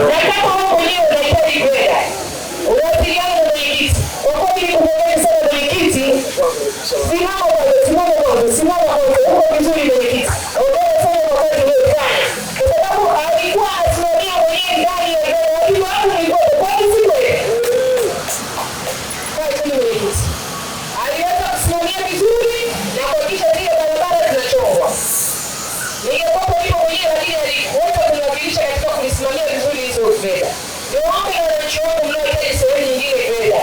Na kama wewe mwenyewe unahitaji kwenda, unawasiliana na mwenyekiti. Kwa kweli nimekueleza sana mwenyekiti, simama huko vizuri mwenyekiti. Ongea sana kwa kazi uliyofanya. Kwa sababu alikuwa asimamia mwenyewe ndani ya gari, lakini hapo nilikuwa kwa hizi kweli. Kazi mwenyekiti. Aliweza kusimamia vizuri na kuhakikisha zile barabara zinachongwa. Ningekuwa hivyo mwenyewe, lakini aliweza kuniwakilisha katika kulisimamia vizuri hizo fedha. Ndio mambo ya wananchi wangu mnaohitaji sehemu nyingine fedha.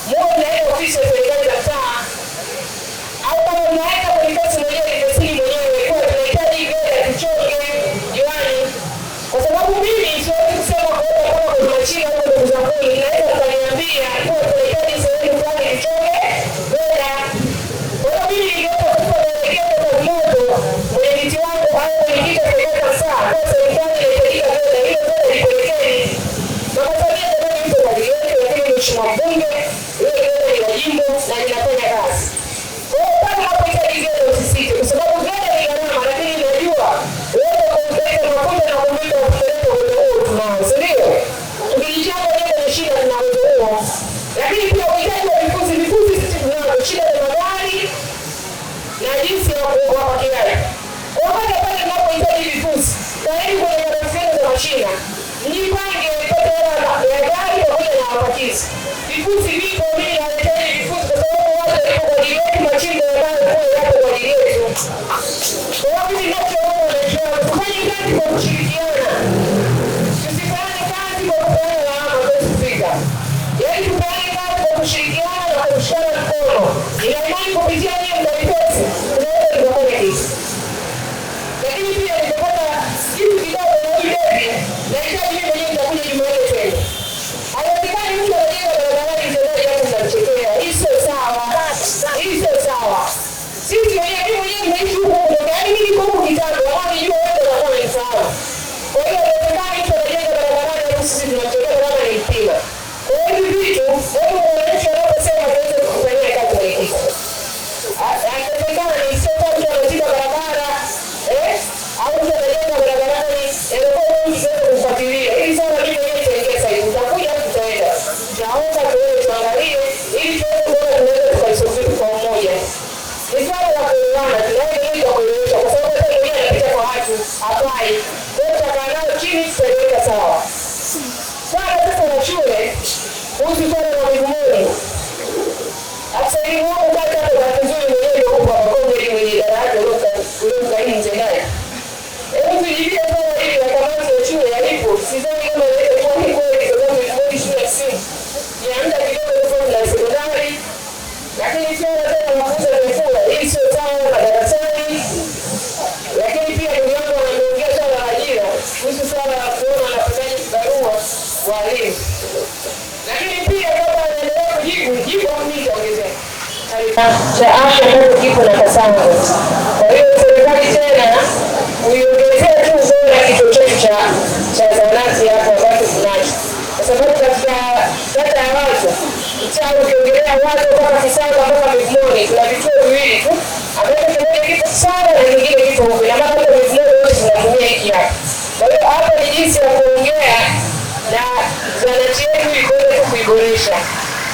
Mungu naenda ofisi ya serikali za mtaa au kama unaenda kwenye kazi mwenyewe nimesili mwenyewe kwa tunahitaji fedha tuchonge jiwani. Kwa sababu mimi siwezi kusema kwa kama kuna machina au ndugu zangu naweza kuniambia kwa tunahitaji sehemu fulani tuchonge fedha. Kwa hiyo mimi ningeweza kupa maelekezo kwa moto mwenyekiti wangu au mwenyekiti wa serikali za mtaa kwa serikali inahitajika fedha hiyo fedha ipelekeni. Na kwa sababu ya ndio mtu aliyeje lakini mheshimiwa mbunge jimbo na ninafanya kazi. Kwa hiyo kama unapohitaji gari usisite kwa sababu gari ni gharama, lakini najua wewe kuongeza mafuta na kuongeza kupeleka kwenye huo tunao, si ndio? Tukijichango ndio ni shida na huo. Lakini pia uhitaji wa vifusi sisi tunao shida ya magari na jinsi ya kuwapa kirai. Kwa hiyo pale unapohitaji vifusi, tayari kwenye madarasa za mashina, mjipange mpate ya gari pamoja na wapakizi. Vifusi vipo mimi nahitaji vifusi kwa sababu watu wako kwa ajili yetu, machimbo yanayo kule yapo kwa ajili yetu. Kwa hiyo mimi ninachoomba wananchi tufanye kazi kwa kushirikiana. Tusifanye kazi kwa kupeana lawama kwa kufika. Yaani tufanye kazi kwa kushirikiana na kushikana mkono. Ina imani kupitia hiyo mdalipesi tunaweza tukafanya kitu. Lakini pia nimepata kitu kidogo na hii bebi nahitaji mimi mwenyewe nitakuja Jumanne tena. Haiwezekani mtu anajenga barabarani mtendaji hapo mnamchekea. Hii sio sawa. Hii sio sawa. Sisi wenyewe nimeishi huko yaani mimi niko huko kitambo lakini jua wewe unakuwa unanifahamu. Kwa hiyo haiwezekani mtu anajenga barabarani hapo sisi tunamchekea kama ni mpira. Kwa hiyo hivi vitu hebu wananchi wanaposema tuweze kufanyia kazi kwa hiki. Haiwezekani sio kwa mtu anajenga barabara au mtu anajenga barabarani inakuwa mtu tuweze kufuatilia. Hili sana mimi mwenyewe nitaingia sasa hivi. Nitakuja tutaenda. Naomba tuweze tuangalie ili tuweze kuona tunaweza tukaisuluhisha kwa umoja. Ni swala la kuelewana, tunaweza kuelewesha kwa sababu hata mwenyewe anapita kwa watu apply. Kwa hiyo tutakaa nao chini tutaweka sawa. Swala sasa la shule, kuhusu swala la migumoni. Sasa hivi wangu kata hapo kwa nzuri mwenyewe huko kwa konge ile mwenye daraja uliyoka nje naye. Hebu tujibie swala hili la kamati ya shule yalipo. Sidhani kama ilikuwa ni kweli kwa sababu ilikuwa shule ya simu. Ni anda kidogo tofauti na sekondari. Lakini swala tena mafunzo ya mfumo hii sio sawa madarasani. Lakini pia ndugu yangu wanaongea swala la ajira. Kuhusu swala la kuona wanapataje barua walimu. Lakini pia kama anaendelea kujibu mimi nitaongezea. Cha afya bado kipo na Kasango. Kwa hiyo serikali tena uiongezea tu bora kituo chetu cha zahanati hapo ambacho tunacho. Kwa sababu katika kata ya Wazo, mtaa ukiongelea Wazo mpaka Kisanga mpaka Migumoni, kuna vituo viwili tu ambavyo kimoja kipo Kisanga na kingine kipo huko. Na maana kwa Migumoni wote tunatumia hiki hapa. Kwa hiyo hapa ni jinsi ya kuongea na zahanati yetu ikoje kuiboresha.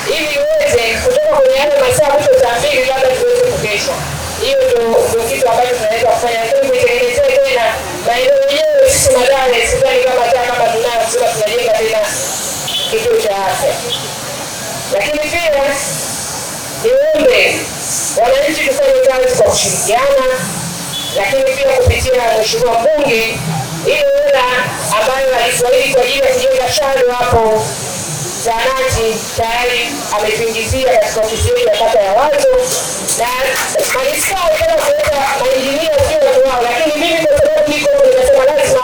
Ili iweze kutoka kwenye yale masaa mwisho saa 2 labda tuweze kukesha. Hiyo ndio kitu ambacho tunaweza kufanya. Lakini kuitengenezea tena maeneo yenyewe sisi madare sidhani kama kama tunayo sasa tunajenga tena kituo cha afya. Lakini pia niombe wananchi tufanye kazi kwa kushirikiana, lakini pia kupitia mheshimiwa mbunge ile hela ambayo alishauri kwa ajili ya kujenga shalo hapo zahanati tayari amepingizia katika ofisi yetu ya kata ya Wazo na manispaa kama kuleta mainjinia sio watu wao, lakini mimi kwa sababu niko nimesema lazima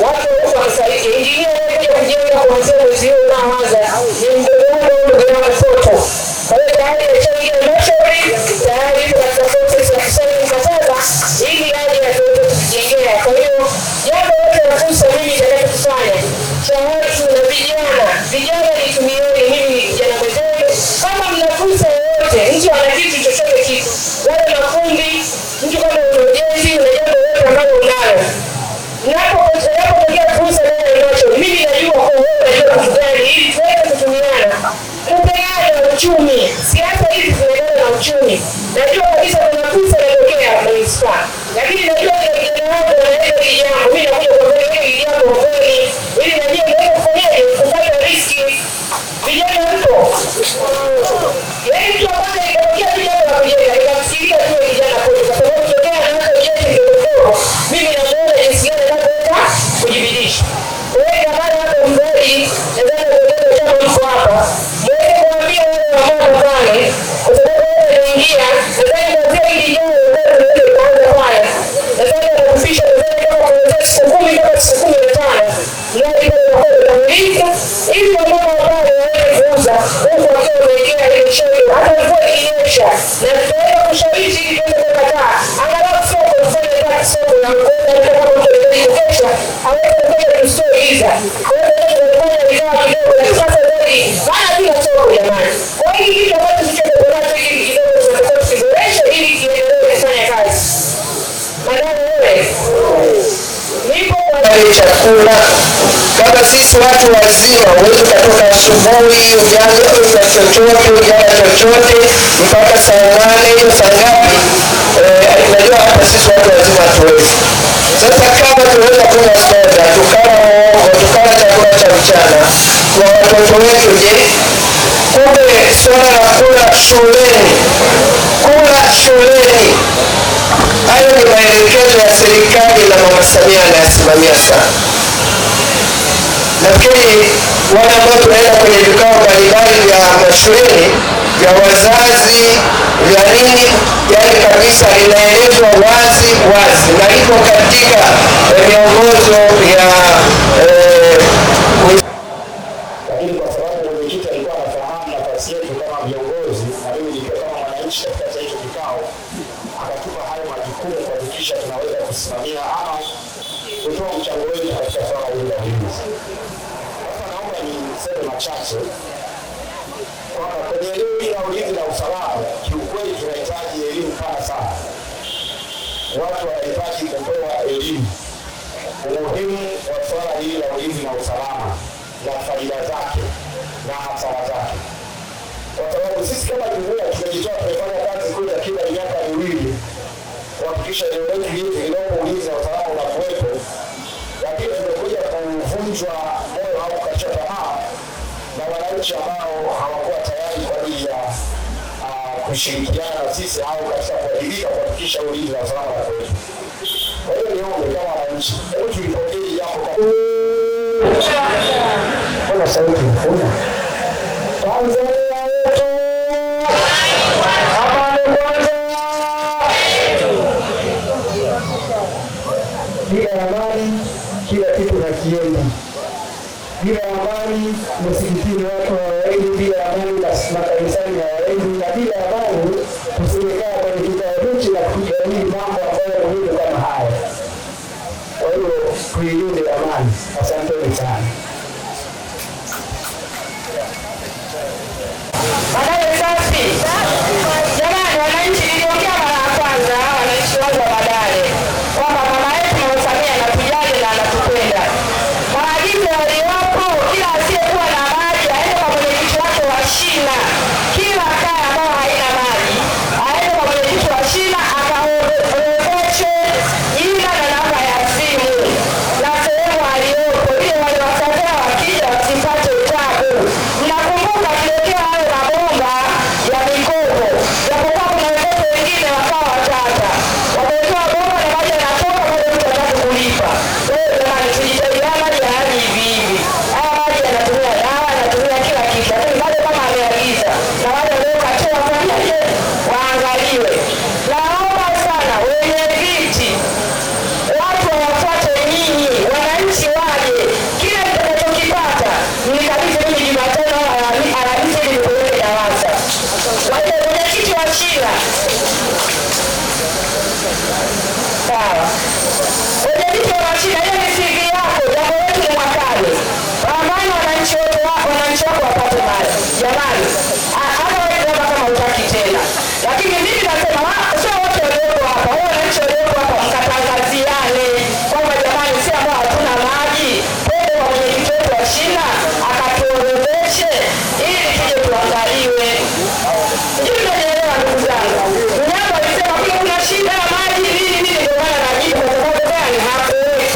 watu wasaidie. Injinia anakuja kujenga kuanzia mwezi huu unaoanza ni ndugu yangu Foto. Kwa hiyo tayari ameshaingia halmashauri tayari katika process ya kusaini mkataba ili hali ya tuweze kujengea. Kwa hiyo jambo lote la fursa mimi nitakachofanya cha watu na vijana nitumieni mimi vijana wenzangu kama mna fursa yoyote mtu ana kitu chochote kitu wale mafundi mtu kama ujenzi na jambo lote ambalo unalo napotokea fursa ndio mimi uchumi. Siasa hizi zinaendana na uchumi. Najua kabisa kuna fursa inatokea manispaa. Lakini najua kila kijana wangu anaweza kijambo. Mimi nakuja kwa kweli kijambo kwa kweli. Ili najua naweza kufanyaje kupata riski. Vijana mpo. Yaani mtu ambaye ikatokea vijana wa kujenga. Nikamfikiria tu vijana kwetu. Kwa sababu kutokea na hata ujenzi ndogo. Mimi namuona jinsi gani anaweza kujibidisha. Wewe kama hapo mradi nadhani kuongeza chama mko hapa. Mweze kuambia wale wamama pale kwa sababu wao wanaingia nadhani kuanzia hili jao ndio tunaweza kuanza pale. Nadhani atakupisha nadhani kama kuanzia siku 10 mpaka siku 15. Ndio ile inakuwa ili wamama pale waweze kuuza huko wakiwa wameingia ile shauri hata mvua ikinyesha na tutaweza kushawishi ili tuweze kukataa. Angalau soko kufanya kazi soko na kwenda kama mtu anataka kesha aweze kuja kustoiza. Kwa hiyo tunafanya vikao kidogo na sasa zaidi maana bila soko jamani. Kwa hiyo kitu ambacho tucheze nacho hiki kidogo tunataka tukiboresha ili kiendelee kufanya kazi. Madam wewe nipo kwa chakula kama sisi watu wazima wewe kutoka asubuhi ujaje na chochote ujala chochote mpaka saa 8 saa ngapi najua hapa sisi watu wazima tuwezi. Sasa kama tunaweza kunywa soda tukala chakula cha mchana kwa watoto wetu, je, kumbe swala la kula shuleni hayo ni maelekezo ya serikali na Mama Samia anayasimamia sana. Nafikiri wale ambao tunaenda kwenye vikao mbalimbali vya mashuleni vya wazazi vya nini, yani kabisa linaelezwa wazi na liko katika miongozo ya lakini kwa sababu mwenyekiti alikuwa anafahamu nafasi yetu kama viongozi na mimi nikiwa kama mwananchi katika hicho kikao, akatupa hayo majukumu kuhakikisha tunaweza kusimamia ama kutoa mchango wetu katika swala hili la ulinzi. Sasa naomba niseme machache kwamba kwenye elimu ya ulinzi na usalama kiukweli tunahitaji elimu pana sana. Watu wanahitaji kupewa elimu umuhimu wa swala hili la ulinzi na usalama na faida zake na hasara zake, kwa sababu sisi kama jumuiya tumejitoa tumefanya kazi kule kila miaka miwili kuhakikisha eneo letu hili lilopo ulinzi na usalama unakuwepo, lakini tumekuja kuvunjwa moyo au kukata tamaa na wananchi ambao hawakuwa tayari kwa ajili ya kushirikiana na sisi au katika kuadilika kuhakikisha ulinzi na usalama unakuwepo. Kwa hiyo niombe kama wananchi, hebu tulipokee jambo kuna sauti kuna Tanzania yetu amani kwanza. Bila amani kila kitu hakiendi. Bila amani msikitini watu hawaendi, bila amani makanisani hawaendi, na bila amani tusimekaa kwenye kikao hichi na kujadili mambo ambayo muhimu kama haya. Kwa hiyo tuilinde amani. Asanteni sana. Madame safi. Jamani wananchi, niliongea mara ya kwanza wananchi wangu wa Madale kwamba mama yetu Mama Samia anatujali na anatupenda. Maagizo yaliyopo kila asiyekuwa na maji aende kwa mwenyekiti wake wa shina. Kila kaya ambayo haina maji aende kwa mwenyekiti wa shina akaorodheshe jina na namba ya simu na sehemu aliyopo ili wale wasafiri wakija wasipate tabu. Mnakumbuka tuliletea hayo mabomba ya mikopo. Japokuwa kuna wenzetu wengine wakawa watata. Wametoa bomba na maji yanatoka bado mtu hataki kulipa. Wewe jamani tujitahidi maji yaani hivi. Haya maji yanatumia dawa, yanatumia kila kitu. Lakini bado kama ameagiza na wale waliokatoa pamoja waangaliwe. Naomba sana wenye viti watu wafuate nyinyi, wananchi waje. Kile mtakachokipata mnikabidhi mimi Jumatano au Alhamisi ili nipeleke DAWASA. Wale mwenyekiti wa shina. Sawa. Mwenyekiti wa shina, hiyo ni CV yako, jambo letu ni mwakani. Pambana wananchi wako wapate mali. Jamani.